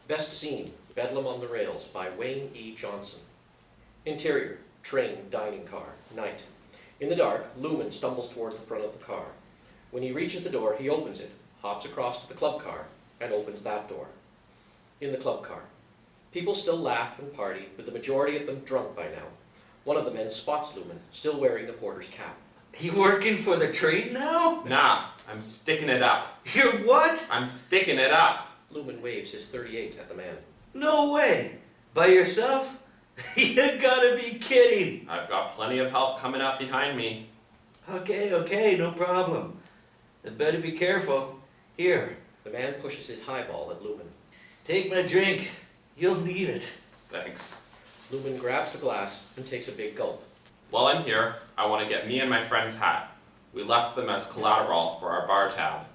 Best Scene, Bedlam on the Rails by Wayne E. Johnson. Interior, train, dining car, night. In the dark, Luman stumbles towards the front of the car. When he reaches the door, he opens it, hops across to the club car, and opens that door. In the club car. People still laugh and party, with the majority of them drunk by now. One of the men spots Luman, still wearing the porter's cap. You working for the train now? Nah, I'm sticking it up. You're what? I'm sticking it up. Luman waves his .38 at the man. No way. By yourself? You gotta be kidding. I've got plenty of help coming up behind me. Okay, no problem. But better be careful. Here, The man pushes his highball at Luman. take my drink. You'll need it. Thanks. Luman grabs the glass and takes a big gulp. While I'm here, I want to get me and my friend's hat. We left them as collateral for our bar tab.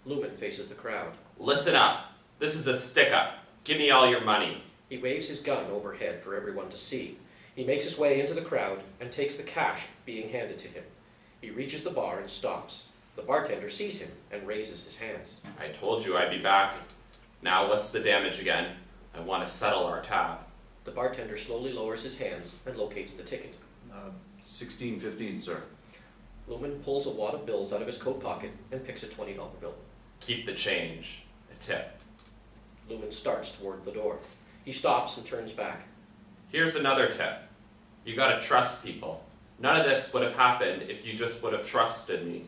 Luman faces the crowd. Listen up. This is a stick-up. Give me all your money. He waves his gun overhead for everyone to see. He makes his way into the crowd and takes the cash being handed to him. He reaches the bar and stops. The bartender sees him and raises his hands. I told you I'd be back. Now what's the damage again? I want to settle our tab. The bartender slowly lowers his hands and locates the ticket. 16.15, sir. Luman pulls a wad of bills out of his coat pocket and picks a $20 bill. Keep the change. A tip. Luman starts toward the door. He stops and turns back. Here's another tip. You gotta trust people. None of this would have happened if you just would have trusted me.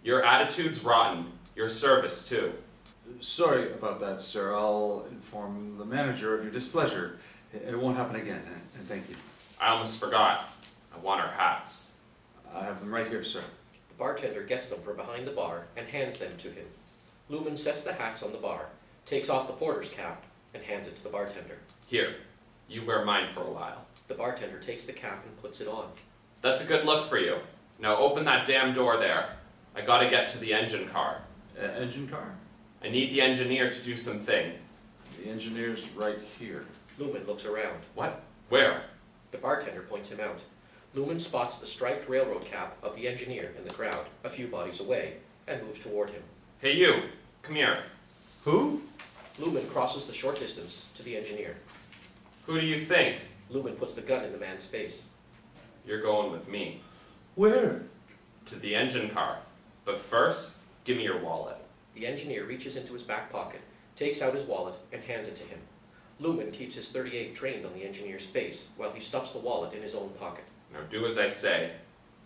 Your attitude's rotten. Your service, too. Sorry about that, sir. I'll inform the manager of your displeasure. It won't happen again, and thank you. I almost forgot. I want our hats. I have them right here, sir. The bartender gets them from behind the bar and hands them to him. Luman sets the hats on the bar, takes off the porter's cap, and hands it to the bartender. Here, you wear mine for a while. The bartender takes the cap and puts it on. That's a good look for you. Now open that damn door there. I gotta get to the engine car. Engine car? I need the engineer to do something. The engineer's right here. Luman looks around. What? Where? The bartender points him out. Luman spots the striped railroad cap of the engineer in the crowd, a few bodies away, and moves toward him. Hey you, come here. Who? Luman crosses the short distance to the engineer. Who do you think? Luman puts the gun in the man's face. You're going with me. Where? To the engine car. But first, give me your wallet. The engineer reaches into his back pocket, takes out his wallet, and hands it to him. Luman keeps his .38 trained on the engineer's face while he stuffs the wallet in his own pocket. Now do as I say.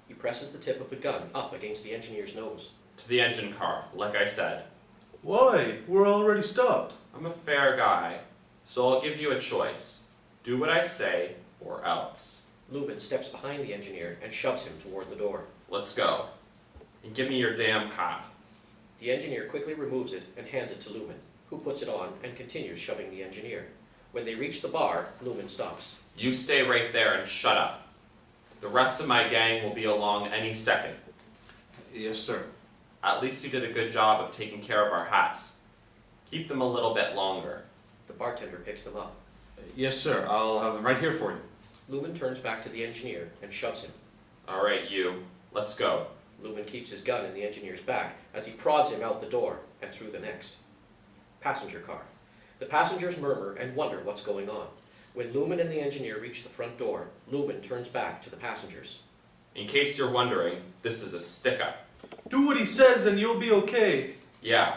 He presses the tip of the gun up against the engineer's nose. To the engine car, like I said. Why? We're already stopped. I'm a fair guy, so I'll give you a choice. Do what I say, or else. Luman steps behind the engineer and shoves him toward the door. Let's go. And give me your damn cap. The engineer quickly removes it and hands it to Luman, who puts it on and continues shoving the engineer. When they reach the bar, Luman stops. You stay right there and shut up. The rest of my gang will be along any second. Yes, sir. At least you did a good job of taking care of our hats. Keep them a little bit longer. The bartender picks them up. Yes, sir. I'll have them right here for you. Luman turns back to the engineer and shoves him. All right, you. Let's go. Luman keeps his gun in the engineer's back as he prods him out the door and through the next. Passenger car. The passengers murmur and wonder what's going on. When Luman and the engineer reach the front door, Luman turns back to the passengers. In case you're wondering, this is a stick-up. Do what he says and you'll be okay. Yeah.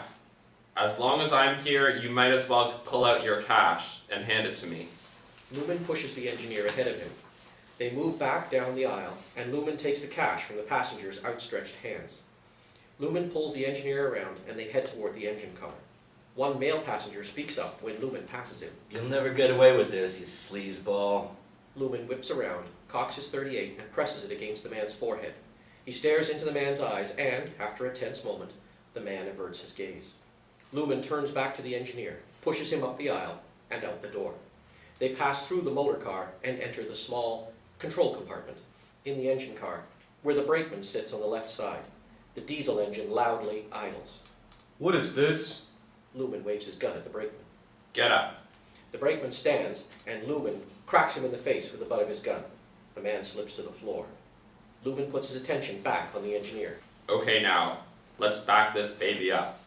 As long as I'm here, you might as well pull out your cash and hand it to me. Luman pushes the engineer ahead of him. They move back down the aisle, and Luman takes the cash from the passengers' outstretched hands. Luman pulls the engineer around, and they head toward the engine car. One male passenger speaks up when Luman passes him. You'll never get away with this, you sleazeball. Luman whips around, cocks his .38, and presses it against the man's forehead. He stares into the man's eyes, and, after a tense moment, the man averts his gaze. Luman turns back to the engineer, pushes him up the aisle, and out the door. They pass through the motor car and enter the small control compartment in the engine car, where the brakeman sits on the left side. The diesel engine loudly idles. What is this? Luman waves his gun at the brakeman. Get up. The brakeman stands, and Luman cracks him in the face with the butt of his gun. The man slips to the floor. Luman puts his attention back on the engineer. Okay now, let's back this baby up.